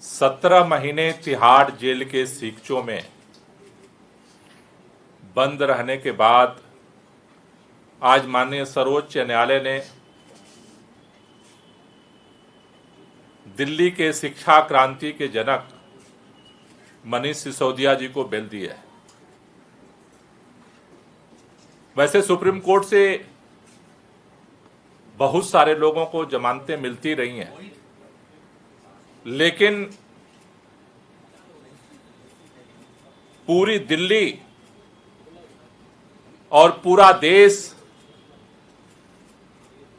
17 महीने तिहाड़ जेल के सीकचों में बंद रहने के बाद आज माननीय सर्वोच्च न्यायालय ने दिल्ली के शिक्षा क्रांति के जनक मनीष सिसोदिया जी को बेल दी है। वैसे सुप्रीम कोर्ट से बहुत सारे लोगों को जमानतें मिलती रही हैं, लेकिन पूरी दिल्ली और पूरा देश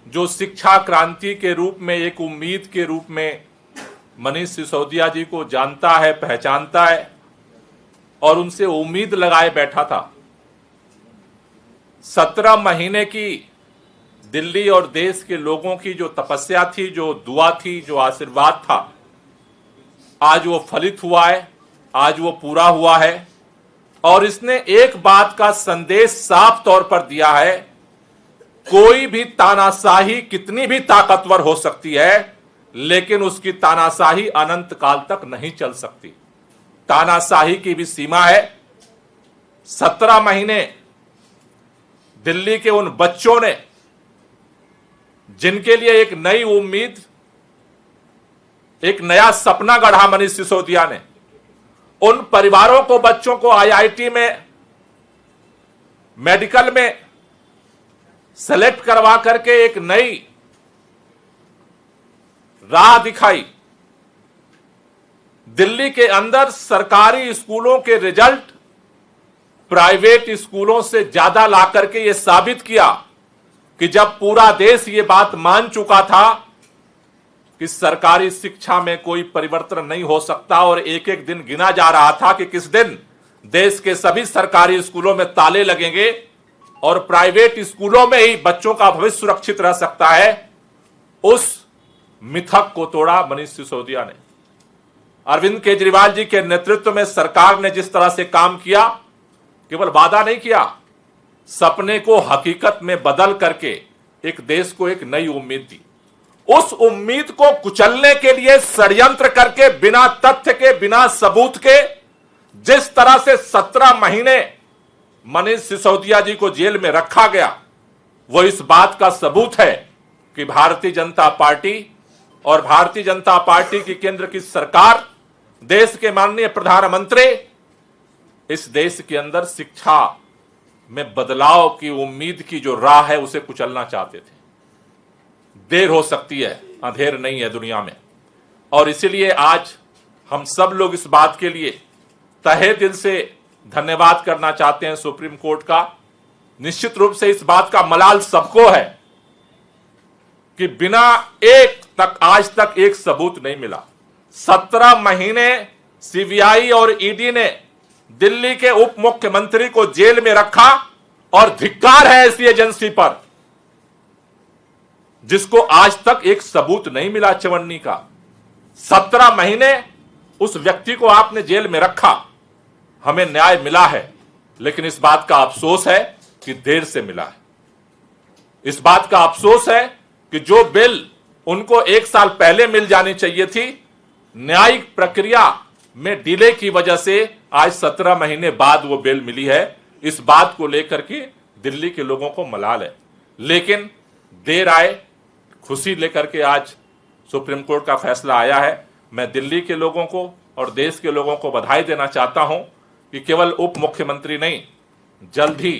जो शिक्षा क्रांति के रूप में एक उम्मीद के रूप में मनीष सिसोदिया जी को जानता है, पहचानता है और उनसे उम्मीद लगाए बैठा था। 17 महीने की दिल्ली और देश के लोगों की जो तपस्या थी, जो दुआ थी, जो आशीर्वाद था, आज वो फलित हुआ है, आज वो पूरा हुआ है। और इसने एक बात का संदेश साफ तौर पर दिया है, कोई भी तानाशाही कितनी भी ताकतवर हो सकती है, लेकिन उसकी तानाशाही अनंत काल तक नहीं चल सकती। तानाशाही की भी सीमा है। 17 महीने दिल्ली के उन बच्चों ने, जिनके लिए एक नई उम्मीद, एक नया सपना गढ़ा मनीष सिसोदिया ने, उन परिवारों को, बच्चों को आईआईटी में, मेडिकल में सेलेक्ट करवा करके एक नई राह दिखाई। दिल्ली के अंदर सरकारी स्कूलों के रिजल्ट प्राइवेट स्कूलों से ज्यादा ला करके यह साबित किया कि जब पूरा देश ये बात मान चुका था कि सरकारी शिक्षा में कोई परिवर्तन नहीं हो सकता और एक एक दिन गिना जा रहा था कि किस दिन देश के सभी सरकारी स्कूलों में ताले लगेंगे और प्राइवेट स्कूलों में ही बच्चों का भविष्य सुरक्षित रह सकता है, उस मिथक को तोड़ा मनीष सिसोदिया ने। अरविंद केजरीवाल जी के नेतृत्व में सरकार ने जिस तरह से काम किया, केवल वादा नहीं किया, सपने को हकीकत में बदल करके एक देश को एक नई उम्मीद दी। उस उम्मीद को कुचलने के लिए षड्यंत्र करके, बिना तथ्य के, बिना सबूत के, जिस तरह से 17 महीने मनीष सिसोदिया जी को जेल में रखा गया, वो इस बात का सबूत है कि भारतीय जनता पार्टी और भारतीय जनता पार्टी की केंद्र की सरकार, देश के माननीय प्रधानमंत्री इस देश के अंदर शिक्षा में बदलाव की उम्मीद की जो राह है उसे कुचलना चाहते थे। देर हो सकती है, अंधेर नहीं है दुनिया में। और इसीलिए आज हम सब लोग इस बात के लिए तहे दिल से धन्यवाद करना चाहते हैं सुप्रीम कोर्ट का। निश्चित रूप से इस बात का मलाल सबको है कि बिना आज तक एक सबूत नहीं मिला। 17 महीने सीबीआई और ईडी ने दिल्ली के उप मुख्यमंत्री को जेल में रखा और धिक्कार है ऐसी एजेंसी पर जिसको आज तक एक सबूत नहीं मिला चवन्नी का। 17 महीने उस व्यक्ति को आपने जेल में रखा, हमें न्याय मिला है, लेकिन इस बात का अफसोस है कि देर से मिला है। इस बात का अफसोस है कि जो बिल उनको 1 साल पहले मिल जानी चाहिए थी, न्यायिक प्रक्रिया में डिले की वजह से आज 17 महीने बाद वो बिल मिली है। इस बात को लेकर के दिल्ली के लोगों को मलाल है, लेकिन देर आए खुशी लेकर के आज सुप्रीम कोर्ट का फैसला आया है। मैं दिल्ली के लोगों को और देश के लोगों को बधाई देना चाहता हूं कि केवल उप मुख्यमंत्री नहीं, जल्द ही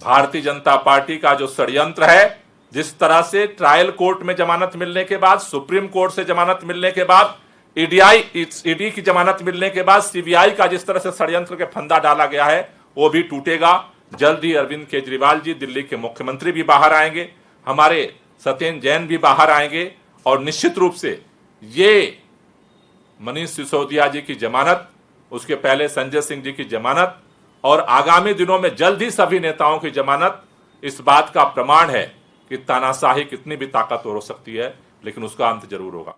भारतीय जनता पार्टी का जो षड्यंत्र है, जिस तरह से ट्रायल कोर्ट में जमानत मिलने के बाद, सुप्रीम कोर्ट से जमानत मिलने के बाद, ईडी की जमानत मिलने के बाद सीबीआई का जिस तरह से षड्यंत्र के फंदा डाला गया है, वो भी टूटेगा। जल्द ही अरविंद केजरीवाल जी, दिल्ली के मुख्यमंत्री, भी बाहर आएंगे, हमारे सत्येंद्र जैन भी बाहर आएंगे और निश्चित रूप से ये मनीष सिसोदिया जी की जमानत, उसके पहले संजय सिंह जी की जमानत और आगामी दिनों में जल्द ही सभी नेताओं की जमानत इस बात का प्रमाण है कि तानाशाही कितनी भी ताकतवर हो सकती है, लेकिन उसका अंत जरूर होगा।